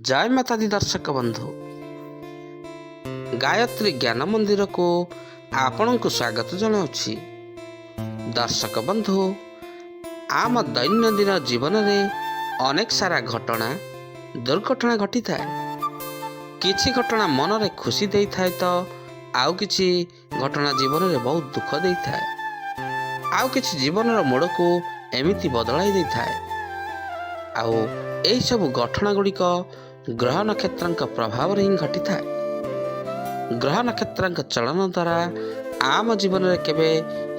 जय माता दी दर्शक बंधु गायत्री ज्ञान मंदिर को आपण को स्वागत जनाऊँगी। दर्शक बंधु आम दैनंदिन जीवन में अनेक सारा घटना दुर्घटना घटी थाए। किछि घटना मन रे खुशी दे थाए तो आउ किछि घटना जीवन में बहुत दुख दे थाए। आउ किछि जीवन मोड़ को एमिति बदलाई दे थाए। आउ एही सब घटना गुड़िक ग्रह नक्षत्र प्रभाव ही घटी थाए। ग्रह नक्षत्र चलन द्वारा आम जीवन में केबे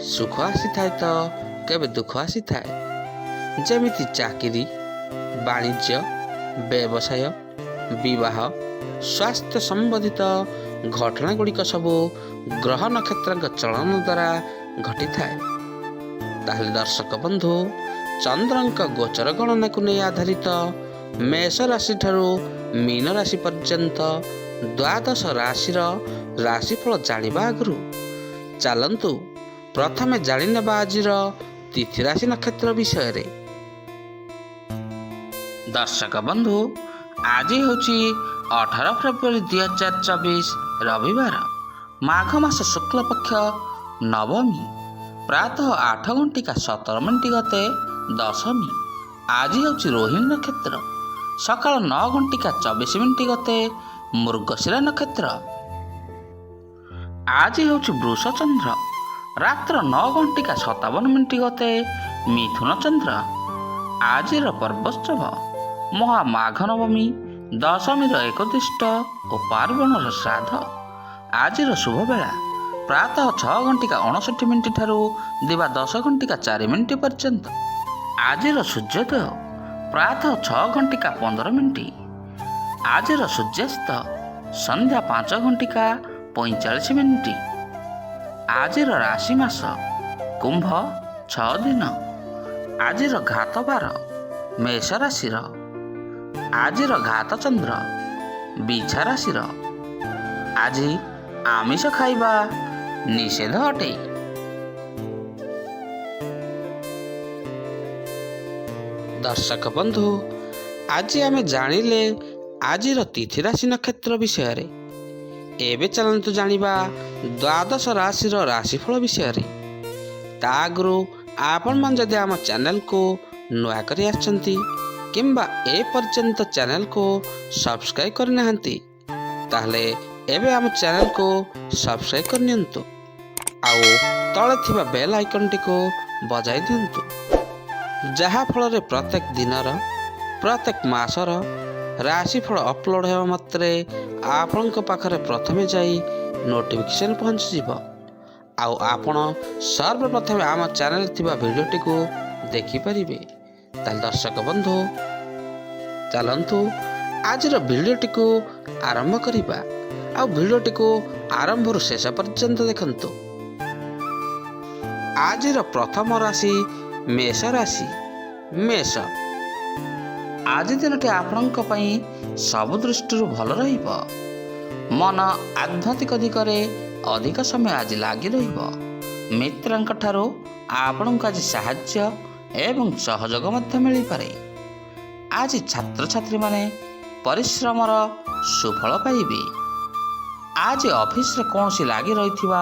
सुख आसी थाए तो केबे दुख आसी थाए। जेमिति चाकरी, वाणिज्य, व्यवसाय, विवाह, स्वास्थ्य संबंधित घटना गुड़िक सबू ग्रह नक्षत्र चलन द्वारा घटी थाए। ताहले दर्शक बंधु चंद्रंक गोचर गणना को नहीं आधारित मेष राशि ठारू मीन राशि पर्यंत द्वादश राशि राशिफल जानिबा आगु चलंतु प्रथमे जानिनेबा आजिर तिथि राशि नक्षत्र विषय रे। दर्शक बंधु आज होची 18 फेब्रुआरी 2024 रविवार माघ मास शुक्ल पक्ष नवमी प्रातः 8:17 गते दशमी। आज होची रोहिणी नक्षत्र सकाळ 9:24 गते मृगशिरा नक्षत्र। आज होची वृष चंद्र रात्र 9:57 गते मिथुन चंद्र। आजिर पर्वोत्सव महामाघ नवमी दशमीर एकदिष्ट और पार्वणर श्राद्ध। आजिर शुभ बेला प्रातः 6:59 ठारू दिवा 10:04 पर्यंत। आजिर सूर्योदय प्रातः 6:15। आजिर सूर्यास्त संध्या 5:45। आजिर राशि मास कुंभ 6 दिन। आजिर घात बार मेष राशि। आजिर घात चंद्र बिछा राशि। आज आमिष खाइबा निषेध अटे। दर्शक बंधु आज आमे जानिले आजिर तिथि राशि नक्षत्र विषय रे। एबे चलंतु जानिबा द्वादश राशि राशिफल विषय रे। ता आगु आपण मन जदि आम चैनल को नुआ करी आछंती किंबा ए पर्यंत चैनल को सब्सक्राइब करना हंती ताहले एबे आम चैनल को सब्सक्राइब करनियंतु आउ तळे थिबा बेल आइकन टी को बजाई दियंतु जहा फल रे प्रत्येक दिनर प्रत्येक मासर राशिफल अपलोड हेबा मात्रे आपनक पाखरे प्रथमे जाई नोटिफिकेशन पहुंच जिवो। आउ आपण सर्वप्रथमे आम चैनल थिबा वीडियो टी को देखि परिबे। ताल दर्शक बंधु चलंतु आजिर वीडियो टी को आरंभ करिबा। आ वीडियो टी को आरंभ रु शेष पर्यंत देखंतु। आजिर प्रथम राशि मेष राशि। मेष आज दिनटी आपणक पई सब दृष्टि भल रहिबो। मन आध्यात्मिक दिगरे अधिक समय आज लागी रहिबो। मित्रंक ठारो आपणक आज साहाय्य एवं सहयोग मध्य मिली पारे। आज छात्र छात्री माने परिश्रमर सुफल पाइबे। आज ऑफिस रे कोनसी लागी रहिथिबा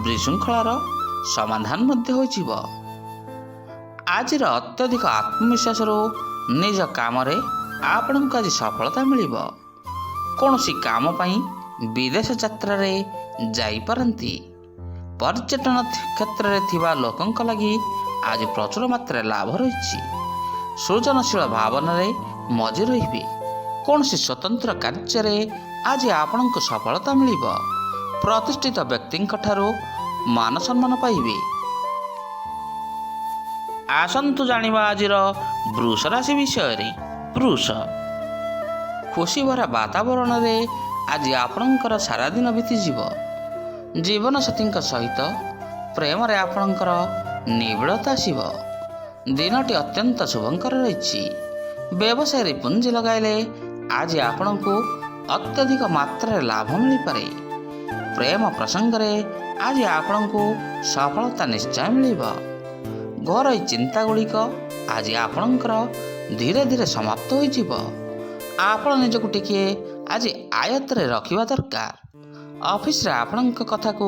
विशृंखलार समाधान मध्य होइजिबो। आजिर अत्यधिक आत्मविश्वास निज काम रे आपनको आज सफलता मिलिबो। कोनसी काम पई विदेश यात्रा रे जाई परंती। पर्यटन क्षेत्र रे थिबा लोकंक लागि आज प्रचुर मात्रा लाभ रहिछि। सृजनशील भावना रे मजी रहिबे। कोनसी स्वतंत्र कार्य रे आज आपनको सफलता मिलिबो। प्रतिष्ठित व्यक्तिंक ठारो मान सम्मान पाइबे। आसंतु जानिबा आजिर वृष राशि विषय रे। वृष खुशी भरा वातावरण रे आज आपणकर सारा दिन बीती जीव। जीवन साथींक सहित प्रेम रे आपणकर निबिड़ता आसीब। दिनटी अत्यंत शुभंकर रही। व्यवसाय रे पुंजी लगाइले आज आपणको अत्यधिक मात्रा लाभ मिली पारे। प्रेम प्रसंग रे आज आपणको सफलता निश्चय मिलिबा। घर चिंता गुड़िक आज आपणकर धीरे धीरे समाप्त हो। ଆପଣ ନିଜକୁ ଟିକିଏ ଆଜି ଆୟତ୍ତରେ ରଖିବା ଦରକାର। ଅଫିସରେ ଆପଣଙ୍କ କଥାକୁ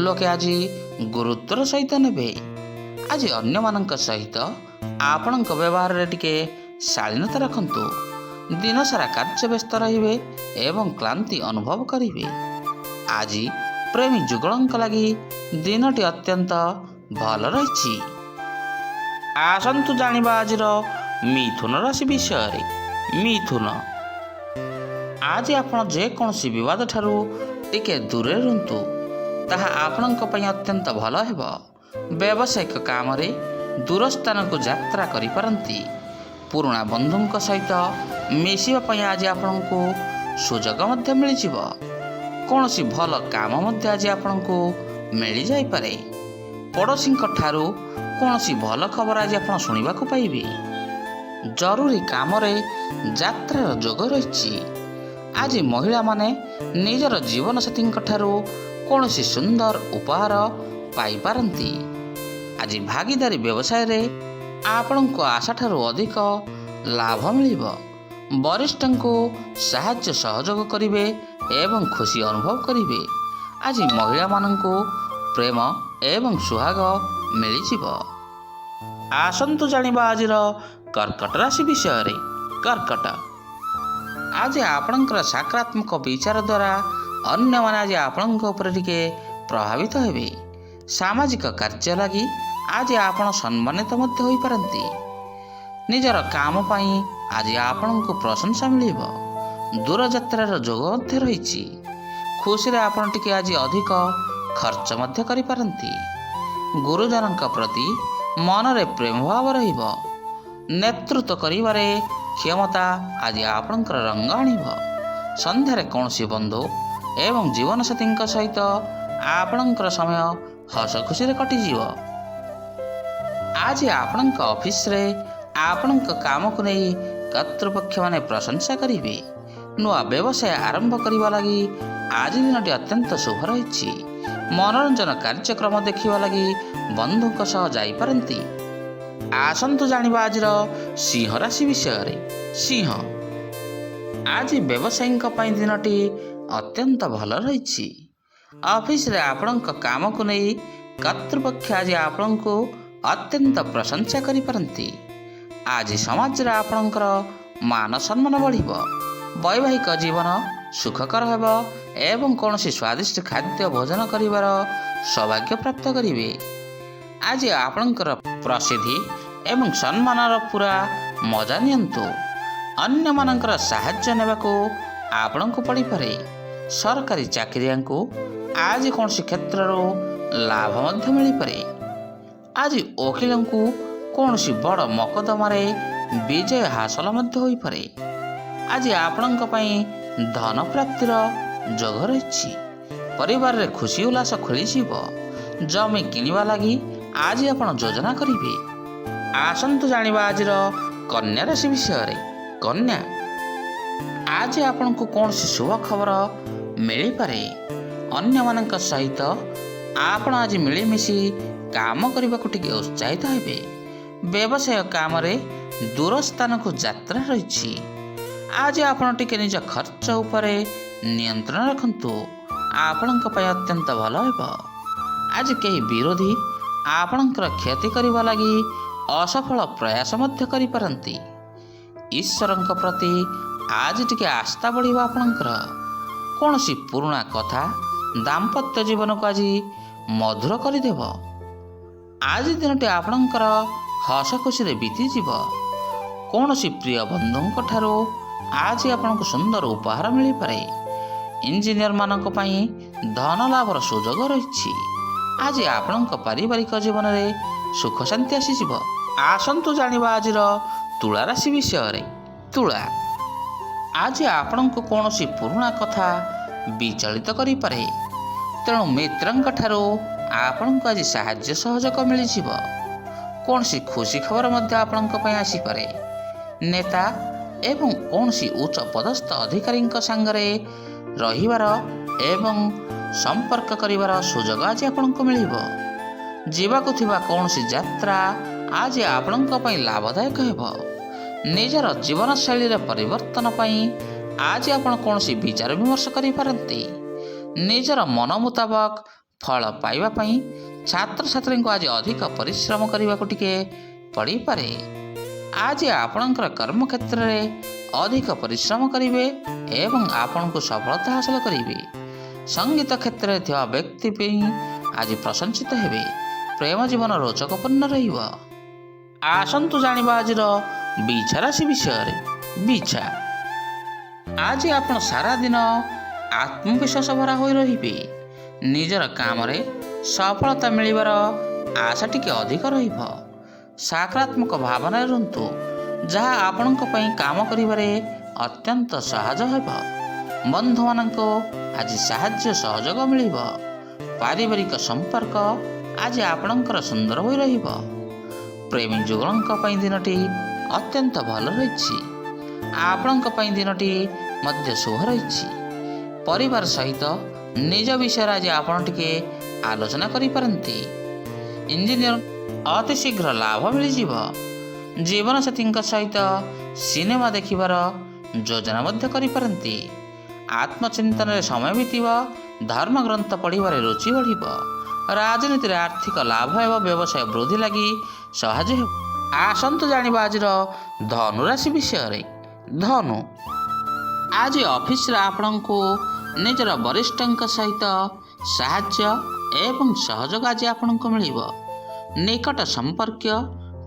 ଲୋକେ ଆଜି ଗୁରୁତ୍ୱର ସହିତ ନେବେ। ଆଜି ଅନ୍ୟମାନଙ୍କ ସହିତ ଆପଣଙ୍କ ବ୍ୟବହାରରେ ଟିକେ ଶାଳୀନତା ରଖନ୍ତୁ। ଦିନସାରା କାର୍ଯ୍ୟ ବ୍ୟସ୍ତ ରହିବେ ଏବଂ କ୍ଳାନ୍ତି ଅନୁଭବ କରିବେ। ଆଜି ପ୍ରେମୀ ଯୁଗଳଙ୍କ ଲାଗି ଦିନଟି ଅତ୍ୟନ୍ତ ଭଲ ରହିଛି। ଆସନ୍ତୁ ଜାଣିବା ଆଜିର ମିଥୁନ ରାଶି ବିଷୟରେ। ମିଥୁନ, ଆଜି ଆପଣ ଯେକୌଣସି ବିବାଦ ଠାରୁ ଟିକେ ଦୂରରେ ରୁହନ୍ତୁ। ତାହା ଆପଣଙ୍କ ପାଇଁ ଅତ୍ୟନ୍ତ ଭଲ ହେବ। ବ୍ୟବସାୟିକ କାମରେ ଦୂର ସ୍ଥାନକୁ ଯାତ୍ରା କରିପାରନ୍ତି। ପୁରୁଣା ବନ୍ଧୁଙ୍କ ସହିତ ମିଶିବା ପାଇଁ ଆଜି ଆପଣଙ୍କୁ ସୁଯୋଗ ମଧ୍ୟ ମିଳିଯିବ। କୌଣସି ଭଲ କାମ ମଧ୍ୟ ଆଜି ଆପଣଙ୍କୁ ମିଳିଯାଇପାରେ। ପଡ଼ୋଶୀଙ୍କ ଠାରୁ କୌଣସି ଭଲ ଖବର ଆଜି ଆପଣ ଶୁଣିବାକୁ ପାଇବେ। ଜରୁରୀ କାମରେ ଯାତ୍ରାର ଯୋଗ ରହିଛି। ଆଜି ମହିଳାମାନେ ନିଜର ଜୀବନସାଥୀଙ୍କ ଠାରୁ କୌଣସି ସୁନ୍ଦର ଉପହାର ପାଇପାରନ୍ତି। ଆଜି ଭାଗିଦାରୀ ବ୍ୟବସାୟରେ ଆପଣଙ୍କୁ ଆଶାଠାରୁ ଅଧିକ ଲାଭ ମିଳିବ। ବରିଷ୍ଠଙ୍କୁ ସାହାଯ୍ୟ ସହଯୋଗ କରିବେ ଏବଂ ଖୁସି ଅନୁଭବ କରିବେ। ଆଜି ମହିଳାମାନଙ୍କୁ ପ୍ରେମ ଏବଂ ସୁହାଗ ମିଳିଯିବ। ଆସନ୍ତୁ ଜାଣିବା ଆଜିର କର୍କଟ ରାଶି ବିଷୟରେ। କର୍କଟ, ଆଜି ଆପଣଙ୍କର ସକାରାତ୍ମକ ବିଚାର ଦ୍ୱାରା ଅନ୍ୟମାନେ ଆଜି ଆପଣଙ୍କ ଉପରେ ଟିକେ ପ୍ରଭାବିତ ହେବେ। ସାମାଜିକ କାର୍ଯ୍ୟ ଲାଗି ଆଜି ଆପଣ ସମ୍ମାନିତ ମଧ୍ୟ ହୋଇପାରନ୍ତି। ନିଜର କାମ ପାଇଁ ଆଜି ଆପଣଙ୍କୁ ପ୍ରଶଂସା ମିଳିବ। ଦୂରଯାତ୍ରାର ଯୋଗ ମଧ୍ୟ ରହିଛି। ଖୁସିରେ ଆପଣ ଟିକେ ଆଜି ଅଧିକ ଖର୍ଚ୍ଚ ମଧ୍ୟ କରିପାରନ୍ତି। ଗୁରୁଜନଙ୍କ ପ୍ରତି ମନରେ ପ୍ରେମ ଭାବ ରହିବ। ନେତୃତ୍ୱ କରିବାରେ କ୍ଷମତା ଆଜି ଆପଣଙ୍କର ରଙ୍ଗ ଆଣିବ। ସନ୍ଧ୍ୟାରେ କୌଣସି ବନ୍ଧୁ ଏବଂ ଜୀବନସାଥୀଙ୍କ ସହିତ ଆପଣଙ୍କର ସମୟ ହସ ଖୁସିରେ କଟିଯିବ। ଆଜି ଆପଣଙ୍କ ଅଫିସରେ ଆପଣଙ୍କ କାମକୁ ନେଇ କର୍ତ୍ତୃପକ୍ଷମାନେ ପ୍ରଶଂସା କରିବେ। ନୂଆ ବ୍ୟବସାୟ ଆରମ୍ଭ କରିବା ଲାଗି ଆଜି ଦିନଟି ଅତ୍ୟନ୍ତ ଶୁଭ ରହିଛି। ମନୋରଞ୍ଜନ କାର୍ଯ୍ୟକ୍ରମ ଦେଖିବା ଲାଗି ବନ୍ଧୁଙ୍କ ସହ ଯାଇପାରନ୍ତି। ଆସନ୍ତୁ ଜାଣିବା ଆଜିର ସିଂହ ରାଶି ବିଷୟରେ। ସିଂହ, ଆଜି ବ୍ୟବସାୟୀଙ୍କ ପାଇଁ ଦିନଟି ଅତ୍ୟନ୍ତ ଭଲ ରହିଛି। ଅଫିସରେ ଆପଣଙ୍କ କାମକୁ ନେଇ କର୍ତ୍ତୃପକ୍ଷ ଆଜି ଆପଣଙ୍କୁ ଅତ୍ୟନ୍ତ ପ୍ରଶଂସା କରିପାରନ୍ତି। ଆଜି ସମାଜରେ ଆପଣଙ୍କର ମାନ ସମ୍ମାନ ବଢ଼ିବ। ବୈବାହିକ ଜୀବନ ସୁଖକର ହେବ ଏବଂ କୌଣସି ସ୍ୱାଦିଷ୍ଟ ଖାଦ୍ୟ ଭୋଜନ କରିବାର ସୌଭାଗ୍ୟ ପ୍ରାପ୍ତ କରିବେ। ଆଜି ଆପଣଙ୍କର ପ୍ରସିଦ୍ଧି ଏବଂ ସମ୍ମାନର ପୁରା ମଜା ନିଅନ୍ତୁ। ଅନ୍ୟମାନଙ୍କର ସାହାଯ୍ୟ ନେବାକୁ ଆପଣଙ୍କୁ ପଡ଼ିପାରେ। ସରକାରୀ ଚାକିରିଆଙ୍କୁ ଆଜି କୌଣସି କ୍ଷେତ୍ରରୁ ଲାଭ ମଧ୍ୟ ମିଳିପାରେ। ଆଜି ଓକିଲଙ୍କୁ କୌଣସି ବଡ଼ ମକଦ୍ଦମାରେ ବିଜୟ ହାସଲ ମଧ୍ୟ ହୋଇପାରେ। ଆଜି ଆପଣଙ୍କ ପାଇଁ ଧନ ପ୍ରାପ୍ତିର ଯୋଗ ରହିଛି। ପରିବାରରେ ଖୁସି ଉଲ୍ଲାସ ଖେଳିଯିବ। ଜମି କିଣିବା ଲାଗି ଆଜି ଆପଣ ଯୋଜନା କରିବେ। ଆସନ୍ତୁ ଜାଣିବା ଆଜିର କନ୍ୟା ରାଶି ବିଷୟରେ। କନ୍ୟା, ଆଜି ଆପଣଙ୍କୁ କୌଣସି ଶୁଭ ଖବର ମିଳିପାରେ। ଅନ୍ୟମାନଙ୍କ ସହିତ ଆପଣ ଆଜି ମିଳିମିଶି କାମ କରିବାକୁ ଟିକେ ଉତ୍ସାହିତ ହେବେ। ବ୍ୟବସାୟ କାମରେ ଦୂର ସ୍ଥାନକୁ ଯାତ୍ରା ରହିଛି। ଆଜି ଆପଣ ଟିକେ ନିଜ ଖର୍ଚ୍ଚ ଉପରେ ନିୟନ୍ତ୍ରଣ ରଖନ୍ତୁ। ଆପଣଙ୍କ ପାଇଁ ଅତ୍ୟନ୍ତ ଭଲ ହେବ। ଆଜି କେହି ବିରୋଧୀ ଆପଣଙ୍କର କ୍ଷତି କରିବା ଲାଗି ଅସଫଳ ପ୍ରୟାସ ମଧ୍ୟ କରିପାରନ୍ତି। ଈଶ୍ୱରଙ୍କ ପ୍ରତି ଆଜି ଟିକେ ଆସ୍ଥା ବଢ଼ିବ ଆପଣଙ୍କର। କୌଣସି ପୁରୁଣା କଥା ଦାମ୍ପତ୍ୟ ଜୀବନକୁ ଆଜି ମଧୁର କରିଦେବ। ଆଜି ଦିନଟି ଆପଣଙ୍କର ହସ ଖୁସିରେ ବିତିଯିବ। କୌଣସି ପ୍ରିୟ ବନ୍ଧୁଙ୍କ ଠାରୁ ଆଜି ଆପଣଙ୍କୁ ସୁନ୍ଦର ଉପହାର ମିଳିପାରେ। ଇଞ୍ଜିନିୟରମାନଙ୍କ ପାଇଁ ଧନ ଲାଭର ସୁଯୋଗ ରହିଛି। ଆଜି ଆପଣଙ୍କ ପାରିବାରିକ ଜୀବନରେ ସୁଖ ଶାନ୍ତି ଆସିଯିବ। ଆସନ୍ତୁ ଜାଣିବା ଆଜିର ତୁଳା ରାଶି ବିଷୟରେ। ତୁଳା, ଆଜି ଆପଣଙ୍କୁ କୌଣସି ପୁରୁଣା କଥା ବିଚଳିତ କରିପାରେ। ତେଣୁ ମିତ୍ରଙ୍କ ଠାରୁ ଆପଣଙ୍କୁ ଆଜି ସାହାଯ୍ୟ ସହଯୋଗ ମିଳିଯିବ। କୌଣସି ଖୁସି ଖବର ମଧ୍ୟ ଆପଣଙ୍କ ପାଇଁ ଆସିପାରେ। ନେତା ଏବଂ କୌଣସି ଉଚ୍ଚ ପଦସ୍ଥ ଅଧିକାରୀଙ୍କ ସାଙ୍ଗରେ ରହିବାର ଏବଂ ସମ୍ପର୍କ କରିବାର ସୁଯୋଗ ଆଜି ଆପଣଙ୍କୁ ମିଳିବ। ଯିବାକୁ ଥିବା କୌଣସି ଯାତ୍ରା ଆଜି ଆପଣଙ୍କ ପାଇଁ ଲାଭଦାୟକ ହେବ। ନିଜର ଜୀବନଶୈଳୀରେ ପରିବର୍ତ୍ତନ ପାଇଁ ଆଜି ଆପଣ କୌଣସି ବିଚାର ବିମର୍ଶ କରିପାରନ୍ତି। ନିଜର ମନ ମୁତାବକ ଫଳ ପାଇବା ପାଇଁ ଛାତ୍ରଛାତ୍ରୀଙ୍କୁ ଆଜି ଅଧିକ ପରିଶ୍ରମ କରିବାକୁ ଟିକେ ପଡ଼ିପାରେ। ଆଜି ଆପଣଙ୍କର କର୍ମକ୍ଷେତ୍ରରେ ଅଧିକ ପରିଶ୍ରମ କରିବେ ଏବଂ ଆପଣଙ୍କୁ ସଫଳତା ହାସଲ କରିବେ। ସଙ୍ଗୀତ କ୍ଷେତ୍ରରେ ଥିବା ବ୍ୟକ୍ତି ପାଇଁ ଆଜି ପ୍ରଶଂସିତ ହେବେ। ପ୍ରେମ ଜୀବନ ରୋଚକପୂର୍ଣ୍ଣ ରହିବ। ଆସନ୍ତୁ ଜାଣିବା ଆଜିର ବିଛା ରାଶି ବିଷୟରେ। ବିଛା, ଆଜି ଆପଣ ସାରାଦିନ ଆତ୍ମବିଶ୍ୱାସ ଭରା ହୋଇ ରହିବେ। ନିଜର କାମରେ ସଫଳତା ମିଳିବାର ଆଶା ଟିକେ ଅଧିକ ରହିବ। ସକାରାତ୍ମକ ଭାବନାରେ ରୁହନ୍ତୁ, ଯାହା ଆପଣଙ୍କ ପାଇଁ କାମ କରିବାରେ ଅତ୍ୟନ୍ତ ସହଜ ହେବ। ବନ୍ଧୁମାନଙ୍କୁ ଆଜି ସାହାଯ୍ୟ ସହଯୋଗ ମିଳିବ। ପାରିବାରିକ ସମ୍ପର୍କ ଆଜି ଆପଣଙ୍କର ସୁନ୍ଦର ହୋଇ ରହିବ। ପ୍ରେମୀ ଯୁଗଳଙ୍କ ପାଇଁ ଦିନଟି ଅତ୍ୟନ୍ତ ଭଲ ରହିଛି। ଆପଣଙ୍କ ପାଇଁ ଦିନଟି ମଧ୍ୟ ଶୁଭ ରହିଛି। ପରିବାର ସହିତ ନିଜ ବିଷୟରେ ଆଜି ଆପଣ ଟିକେ ଆଲୋଚନା କରିପାରନ୍ତି। ଇଞ୍ଜିନିୟର ଅତି ଶୀଘ୍ର ଲାଭ ମିଳିଯିବ। ଜୀବନସାଥୀଙ୍କ ସହିତ ସିନେମା ଦେଖିବାର ଯୋଜନା ମଧ୍ୟ କରିପାରନ୍ତି। ଆତ୍ମଚିନ୍ତନରେ ସମୟ ବିତିବ। ଧର୍ମଗ୍ରନ୍ଥ ପଢ଼ିବାରେ ରୁଚି ବଢ଼ିବ। ରାଜନୀତିରେ ଆର୍ଥିକ ଲାଭ ଏବଂ ବ୍ୟବସାୟ ବୃଦ୍ଧି ଲାଗି ସାହାଯ୍ୟ ହେବ। ଆସନ୍ତୁ ଜାଣିବା ଆଜିର ଧନୁ ରାଶି ବିଷୟରେ। ଧନୁ, ଆଜି ଅଫିସରେ ଆପଣଙ୍କୁ ନିଜର ବରିଷ୍ଠଙ୍କ ସହିତ ସାହାଯ୍ୟ ଏବଂ ସହଯୋଗ ଆଜି ଆପଣଙ୍କୁ ମିଳିବ। ନିକଟ ସମ୍ପର୍କୀୟ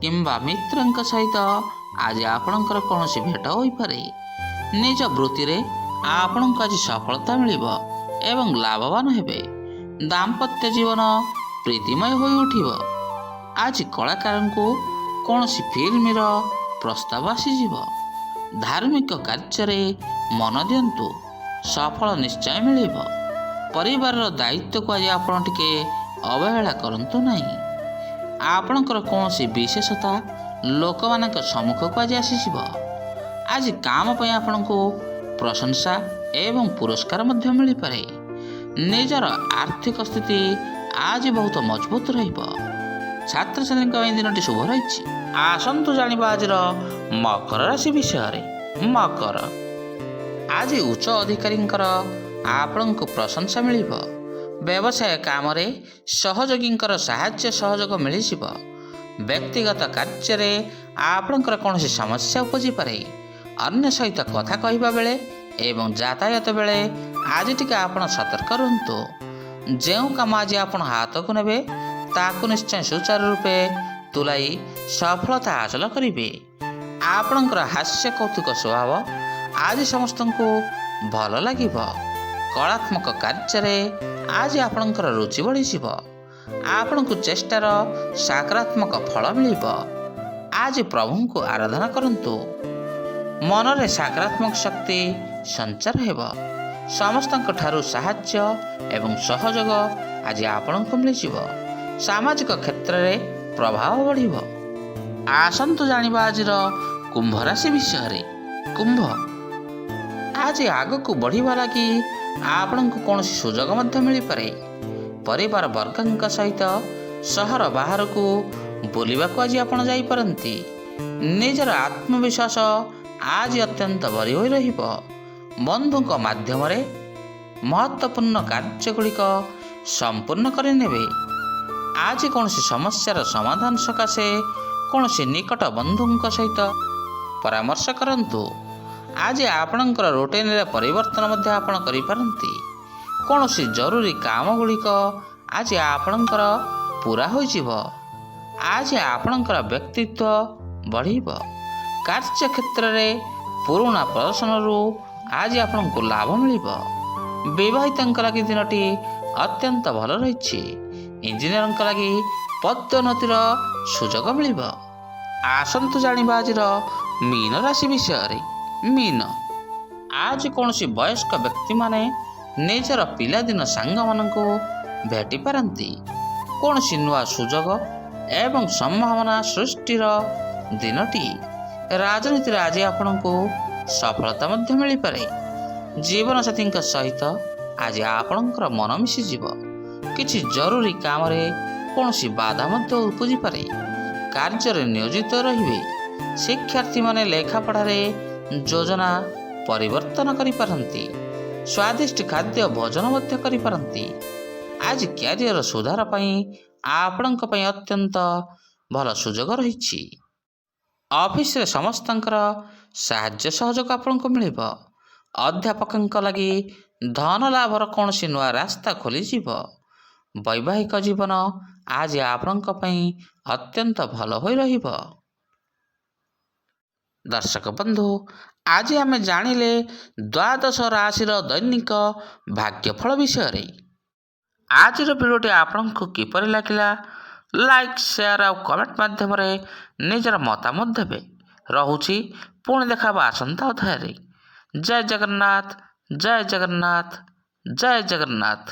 କିମ୍ବା ମିତ୍ରଙ୍କ ସହିତ ଆଜି ଆପଣଙ୍କର କୌଣସି ଭେଟ ହୋଇପାରେ। ନିଜ ବୃତ୍ତିରେ ଆପଣଙ୍କୁ ଆଜି ସଫଳତା ମିଳିବ ଏବଂ ଲାଭବାନ ହେବେ। ଦାମ୍ପତ୍ୟ ଜୀବନ ପ୍ରୀତିମୟ ହୋଇ ଉଠିବ। ଆଜି କଳାକାରଙ୍କୁ କୌଣସି ଫିଲ୍ମର ପ୍ରସ୍ତାବ ଆସିଯିବ। ଧାର୍ମିକ କାର୍ଯ୍ୟରେ ମନ ଦିଅନ୍ତୁ, ସଫଳ ନିଶ୍ଚୟ ମିଳିବ। ପରିବାରର ଦାୟିତ୍ୱକୁ ଆଜି ଆପଣ ଟିକେ ଅବହେଳା କରନ୍ତୁ ନାହିଁ। ଆପଣଙ୍କର କୌଣସି ବିଶେଷତା ଲୋକମାନଙ୍କ ସମ୍ମୁଖକୁ ଆଜି ଆସିଯିବ। ଆଜି କାମ ପାଇଁ ଆପଣଙ୍କୁ ପ୍ରଶଂସା ଏବଂ ପୁରସ୍କାର ମଧ୍ୟ ମିଳିପାରେ। ନିଜର ଆର୍ଥିକ ସ୍ଥିତି ଆଜି ବହୁତ ମଜବୁତ ରହିବ। ଛାତ୍ରଛାତ୍ରୀଙ୍କ ପାଇଁ ଦିନଟି ଶୁଭ ରହିଛି। ଆସନ୍ତୁ ଜାଣିବା ଆଜିର ମକର ରାଶି ବିଷୟରେ। ମକର, ଆଜି ଉଚ୍ଚ ଅଧିକାରୀଙ୍କର ଆପଣଙ୍କୁ ପ୍ରଶଂସା ମିଳିବ। ବ୍ୟବସାୟ କାମରେ ସହଯୋଗୀଙ୍କର ସାହାଯ୍ୟ ସହଯୋଗ ମିଳିଯିବ। ବ୍ୟକ୍ତିଗତ କାର୍ଯ୍ୟରେ ଆପଣଙ୍କର କୌଣସି ସମସ୍ୟା ଉପୁଜିପାରେ। ଅନ୍ୟ ସହିତ କଥା କହିବା ବେଳେ ଏବଂ ଯାତାୟାତ ବେଳେ ଆଜି ଟିକେ ଆପଣ ସତର୍କ ରୁହନ୍ତୁ। ଯେଉଁ କାମ ଆଜି ଆପଣ ହାତକୁ ନେବେ ତାକୁ ନିଶ୍ଚୟ ସୁଚାରୁ ରୂପେ ତୁଲାଇ ସଫଳତା ହାସଲ କରିବେ। ଆପଣଙ୍କର ହାସ୍ୟ କୌତୁକ ସ୍ୱଭାବ ଆଜି ସମସ୍ତଙ୍କୁ ଭଲ ଲାଗିବ। କଳାତ୍ମକ କାର୍ଯ୍ୟରେ ଆଜି ଆପଣଙ୍କର ରୁଚି ବଢ଼ିଯିବ। ଆପଣଙ୍କୁ ଚେଷ୍ଟାର ସକାରାତ୍ମକ ଫଳ ମିଳିବ। ଆଜି ପ୍ରଭୁଙ୍କୁ ଆରାଧନା କରନ୍ତୁ। ମନରେ ସକାରାତ୍ମକ ଶକ୍ତି ସଞ୍ଚାର ହେବ। ସମସ୍ତଙ୍କ ଠାରୁ ସାହାଯ୍ୟ ଏବଂ ସହଯୋଗ ଆଜି ଆପଣଙ୍କୁ ମିଳିଯିବ। ସାମାଜିକ କ୍ଷେତ୍ରରେ ପ୍ରଭାବ ବଢ଼ିବ। ଆସନ୍ତୁ ଜାଣିବା ଆଜିର କୁମ୍ଭ ରାଶି ବିଷୟରେ। କୁମ୍ଭ, ଆଜି ଆଗକୁ ବଢ଼ିବା ଲାଗି ଆପଣଙ୍କୁ କୌଣସି ସୁଯୋଗ ମଧ୍ୟ ମିଳିପାରେ। ପରିବାର ବର୍ଗଙ୍କ ସହିତ ସହର ବାହାରକୁ ବୁଲିବାକୁ ଆଜି ଆପଣ ଯାଇପାରନ୍ତି। ନିଜର ଆତ୍ମବିଶ୍ୱାସ ଆଜି ଅତ୍ୟନ୍ତ ଭରି ହୋଇ ରହିବ। ବନ୍ଧୁଙ୍କ ମାଧ୍ୟମରେ ମହତ୍ତ୍ୱପୂର୍ଣ୍ଣ କାର୍ଯ୍ୟଗୁଡ଼ିକ ସମ୍ପୂର୍ଣ୍ଣ କରିନେବେ। ଆଜି କୌଣସି ସମସ୍ୟାର ସମାଧାନ ସକାଶେ କୌଣସି ନିକଟ ବନ୍ଧୁଙ୍କ ସହିତ ପରାମର୍ଶ କରନ୍ତୁ। ଆଜି ଆପଣଙ୍କର ରୁଟିନରେ ପରିବର୍ତ୍ତନ ମଧ୍ୟ ଆପଣ କରିପାରନ୍ତି। କୌଣସି ଜରୁରୀ କାମ ଗୁଡ଼ିକ ଆଜି ଆପଣଙ୍କର ପୂରା ହୋଇଯିବ। ଆଜି ଆପଣଙ୍କର ବ୍ୟକ୍ତିତ୍ୱ ବଢ଼ିବ। କାର୍ଯ୍ୟକ୍ଷେତ୍ରରେ ପୁରୁଣା ପ୍ରଦର୍ଶନରୁ ଆଜି ଆପଣଙ୍କୁ ଲାଭ ମିଳିବ। ବିବାହିତଙ୍କ ଲାଗି ଦିନଟି ଅତ୍ୟନ୍ତ ଭଲ ରହିଛି। ଇଞ୍ଜିନିୟରଙ୍କ ଲାଗି ପଦୋନ୍ନତିର ସୁଯୋଗ ମିଳିବ। ଆସନ୍ତୁ ଜାଣିବା ଆଜିର ମୀନ ରାଶି ବିଷୟରେ। ମୀନ, ଆଜି କୌଣସି ବୟସ୍କ ବ୍ୟକ୍ତିମାନେ ନିଜର ପିଲାଦିନ ସାଙ୍ଗମାନଙ୍କୁ ଭେଟିପାରନ୍ତି। କୌଣସି ନୂଆ ସୁଯୋଗ ଏବଂ ସମ୍ଭାବନା ସୃଷ୍ଟିର ଦିନଟି। ରାଜନୀତିରେ ଆଜି ଆପଣଙ୍କୁ ସଫଳତା ମଧ୍ୟ ମିଳିପାରେ। ଜୀବନସାଥୀଙ୍କ ସହିତ ଆଜି ଆପଣଙ୍କର ମନ ମିଶିଯିବ। କିଛି ଜରୁରୀ କାମରେ କୌଣସି ବାଧା ମଧ୍ୟ ଉପୁଜିପାରେ। କାର୍ଯ୍ୟରେ ନିୟୋଜିତ ରହିବେ। ଶିକ୍ଷାର୍ଥୀମାନେ ଲେଖାପଢ଼ାରେ ଯୋଜନା ପରିବର୍ତ୍ତନ କରିପାରନ୍ତି। ସ୍ୱାଦିଷ୍ଟ ଖାଦ୍ୟ ଭୋଜନ ମଧ୍ୟ କରିପାରନ୍ତି। ଆଜି କ୍ୟାରିୟର ସୁଧାର ପାଇଁ ଆପଣଙ୍କ ପାଇଁ ଅତ୍ୟନ୍ତ ଭଲ ସୁଯୋଗ ରହିଛି। ଅଫିସରେ ସମସ୍ତଙ୍କର ସାହାଯ୍ୟ ସହଯୋଗ ଆପଣଙ୍କୁ ମିଳିବ। ଅଧ୍ୟାପକଙ୍କ ଲାଗି ଧନ ଲାଭର କୌଣସି ନୂଆ ରାସ୍ତା ଖୋଲିଯିବ। ବୈବାହିକ ଜୀବନ ଆଜି ଆପଣଙ୍କ ପାଇଁ ଅତ୍ୟନ୍ତ ଭଲ ହୋଇ ରହିବ। ଦର୍ଶକ ବନ୍ଧୁ, ଆଜି ଆମେ ଜାଣିଲେ ଦ୍ୱାଦଶ ରାଶିର ଦୈନିକ ଭାଗ୍ୟଫଳ ବିଷୟରେ। ଆଜିର ଭିଡ଼ିଓଟି ଆପଣଙ୍କୁ କିପରି ଲାଗିଲା? ଲାଇକ୍, ସେୟାର ଆଉ କମେଣ୍ଟ ମାଧ୍ୟମରେ ନିଜର ମତାମତ ଦେବେ। ରହୁଛି, ପୁଣି ଦେଖା ହେବା ଆସନ୍ତା ଅଧ୍ୟାୟରେ। ଜୟ ଜଗନ୍ନାଥ, ଜୟ ଜଗନ୍ନାଥ, ଜୟ ଜଗନ୍ନାଥ।